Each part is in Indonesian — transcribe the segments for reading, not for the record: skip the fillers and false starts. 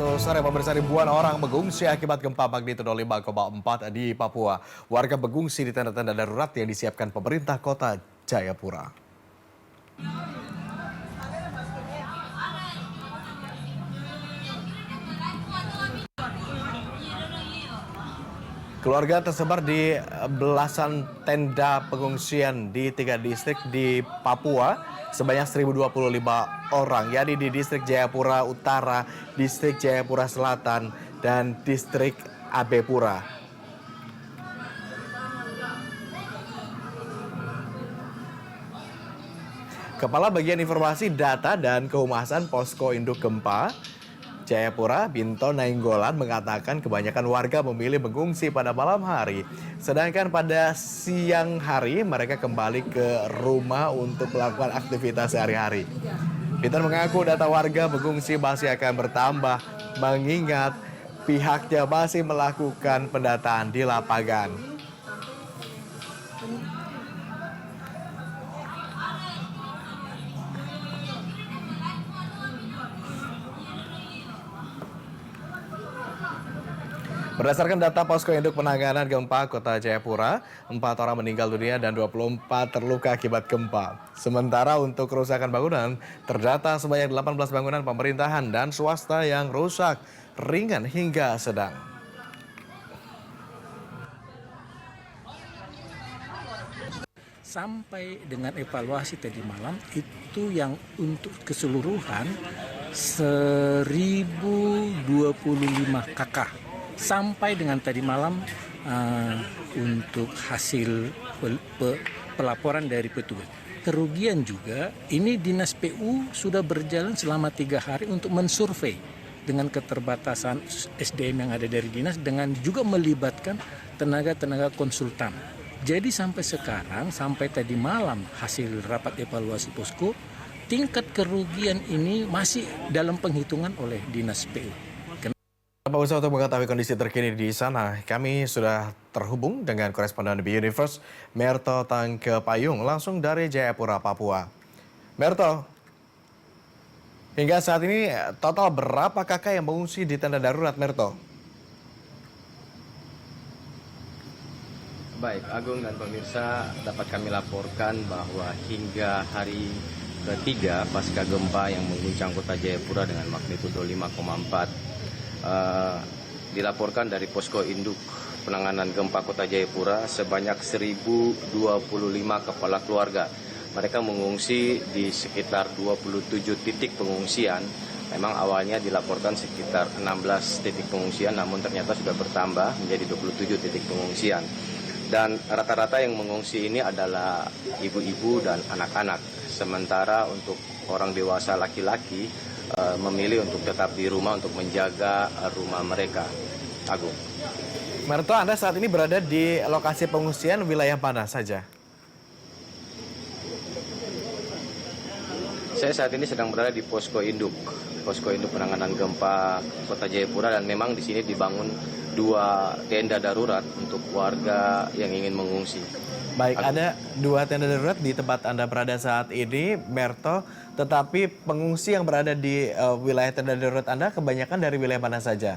Sore pemirsa, ribuan orang mengungsi akibat gempa magnitudo 5,4 di Papua. Warga mengungsi di tenda-tenda darurat yang disiapkan pemerintah kota Jayapura. Keluarga tersebar di belasan tenda pengungsian di 3 distrik di Papua sebanyak 1.025 orang, yakni di distrik Jayapura Utara, distrik Jayapura Selatan, dan distrik Abepura. Kepala Bagian Informasi Data dan Kehumasan Posko Induk Gempa Jayapura, Binto Nainggolan, mengatakan kebanyakan warga memilih mengungsi pada malam hari. Sedangkan pada siang hari mereka kembali ke rumah untuk melakukan aktivitas sehari-hari. Binto mengaku data warga mengungsi masih akan bertambah mengingat pihaknya masih melakukan pendataan di lapangan. Berdasarkan data Posko Induk Penanganan Gempa Kota Jayapura, 4 orang meninggal dunia dan 24 terluka akibat gempa. Sementara untuk kerusakan bangunan, terdata sebanyak 18 bangunan pemerintahan dan swasta yang rusak, ringan hingga sedang. Sampai dengan evaluasi tadi malam, itu yang untuk keseluruhan 1025 kakak. Sampai dengan tadi malam untuk hasil pelaporan dari petugas. Kerugian juga, ini Dinas PU sudah berjalan selama 3 hari untuk mensurvei dengan keterbatasan SDM yang ada dari dinas, dengan juga melibatkan tenaga-tenaga konsultan. Jadi sampai sekarang, sampai tadi malam hasil rapat evaluasi posko, tingkat kerugian ini masih dalam penghitungan oleh Dinas PU. Pak Usaha, untuk mengetahui kondisi terkini di sana, kami sudah terhubung dengan koresponden B Universe, Merto Tangke Payung, langsung dari Jayapura, Papua. Merto, hingga saat ini total berapa kakak yang mengungsi di tenda darurat, Merto? Baik, Agung dan pemirsa, dapat kami laporkan bahwa hingga hari ketiga pasca gempa yang mengguncang kota Jayapura dengan magnitudo 5,4, dilaporkan dari Posko Induk Penanganan Gempa Kota Jayapura sebanyak 1.025 kepala keluarga. Mereka mengungsi di sekitar 27 titik pengungsian. Memang awalnya dilaporkan sekitar 16 titik pengungsian, namun ternyata sudah bertambah menjadi 27 titik pengungsian. Dan rata-rata yang mengungsi ini adalah ibu-ibu dan anak-anak. Sementara untuk orang dewasa laki-laki memilih untuk tetap di rumah untuk menjaga rumah mereka. Agung. Merto, Anda saat ini berada di lokasi pengungsian wilayah mana saja? Saya saat ini sedang berada di Posko Induk Penanganan Gempa Kota Jayapura, dan memang di sini dibangun 2 tenda darurat untuk warga yang ingin mengungsi. Baik, ada 2 tenda darurat di tempat Anda berada saat ini, Merto. Tetapi pengungsi yang berada di wilayah tenda darurat Anda kebanyakan dari wilayah mana saja?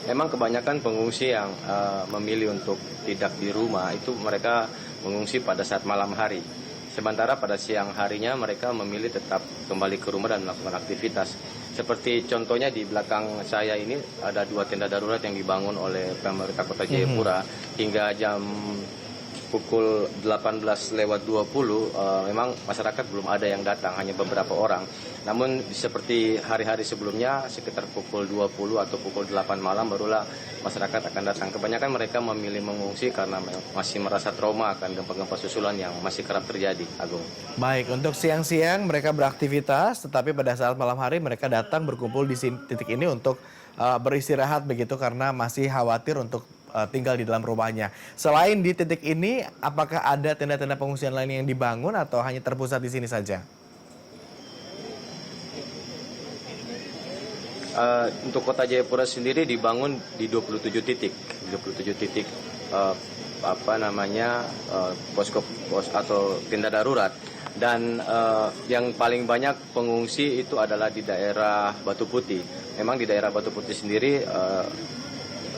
Memang kebanyakan pengungsi yang memilih untuk tidak di rumah itu mereka mengungsi pada saat malam hari. Sementara pada siang harinya mereka memilih tetap kembali ke rumah dan melakukan aktivitas. Seperti contohnya di belakang saya ini ada 2 tenda darurat yang dibangun oleh pemerintah Kota Jayapura. Hingga jam pukul 18.20 memang masyarakat belum ada yang datang, hanya beberapa orang. Namun seperti hari-hari sebelumnya sekitar pukul 20 atau pukul 8 malam barulah masyarakat akan datang. Kebanyakan mereka memilih mengungsi karena masih merasa trauma akan gempa-gempa susulan yang masih kerap terjadi, Agung. Baik, untuk siang-siang mereka beraktivitas, tetapi pada saat malam hari mereka datang berkumpul di titik ini untuk beristirahat begitu karena masih khawatir untuk tinggal di dalam rumahnya. Selain di titik ini, apakah ada tenda-tenda pengungsian lain yang dibangun atau hanya terpusat di sini saja? Untuk Kota Jayapura sendiri dibangun di 27 titik posko atau tenda darurat. Dan yang paling banyak pengungsi itu adalah di daerah Batu Putih. Memang di daerah Batu Putih sendiri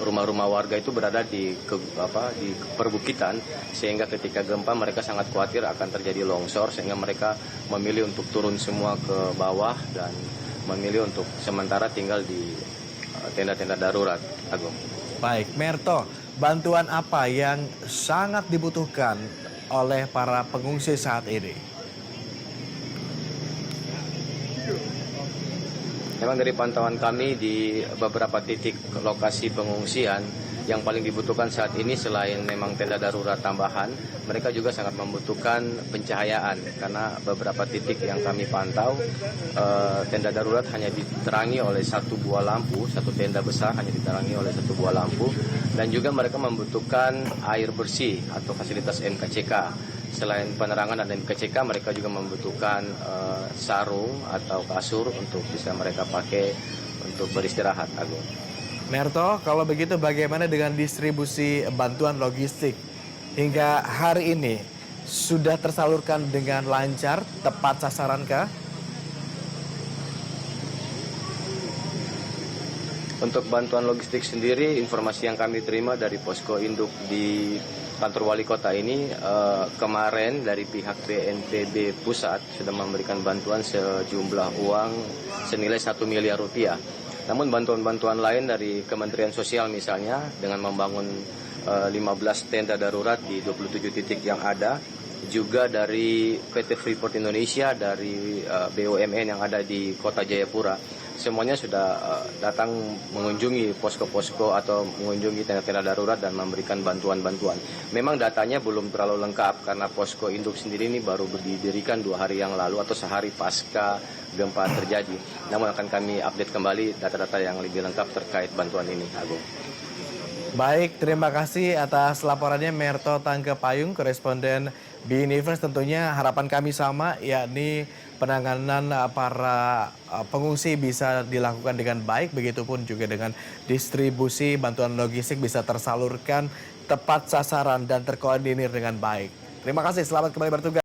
rumah-rumah warga itu berada di perbukitan, sehingga ketika gempa mereka sangat khawatir akan terjadi longsor, sehingga mereka memilih untuk turun semua ke bawah dan memilih untuk sementara tinggal di tenda-tenda darurat, Agung. Baik, Merto, bantuan apa yang sangat dibutuhkan oleh para pengungsi saat ini? Memang dari pantauan kami di beberapa titik lokasi pengungsian, yang paling dibutuhkan saat ini selain memang tenda darurat tambahan, mereka juga sangat membutuhkan pencahayaan, karena beberapa titik yang kami pantau, tenda darurat hanya diterangi oleh satu buah lampu, satu tenda besar hanya diterangi oleh satu buah lampu, dan juga mereka membutuhkan air bersih atau fasilitas MKCK. Selain penerangan dan MKCK, mereka juga membutuhkan sarung atau kasur untuk bisa mereka pakai untuk beristirahat, Agung. Merto, kalau begitu bagaimana dengan distribusi bantuan logistik? Hingga hari ini sudah tersalurkan dengan lancar, tepat sasaran kah? Untuk bantuan logistik sendiri, informasi yang kami terima dari posko induk di kantor wali kota ini, kemarin dari pihak BNPB pusat sudah memberikan bantuan sejumlah uang senilai 1 miliar rupiah. Namun bantuan-bantuan lain dari Kementerian Sosial misalnya dengan membangun 15 tenda darurat di 27 titik yang ada, juga dari PT Freeport Indonesia, dari BUMN yang ada di Kota Jayapura, semuanya sudah datang mengunjungi posko-posko atau mengunjungi tenda-tenda darurat dan memberikan bantuan-bantuan. Memang datanya belum terlalu lengkap karena posko induk sendiri ini baru didirikan 2 hari yang lalu atau sehari pasca gempa terjadi. Namun akan kami update kembali data-data yang lebih lengkap terkait bantuan ini, Agung. Baik, terima kasih atas laporannya Merto Tangkepayung, koresponden B-Universe. Tentunya harapan kami sama, yakni penanganan para pengungsi bisa dilakukan dengan baik, begitupun juga dengan distribusi bantuan logistik bisa tersalurkan tepat sasaran dan terkoordinir dengan baik. Terima kasih, selamat kembali bertugas.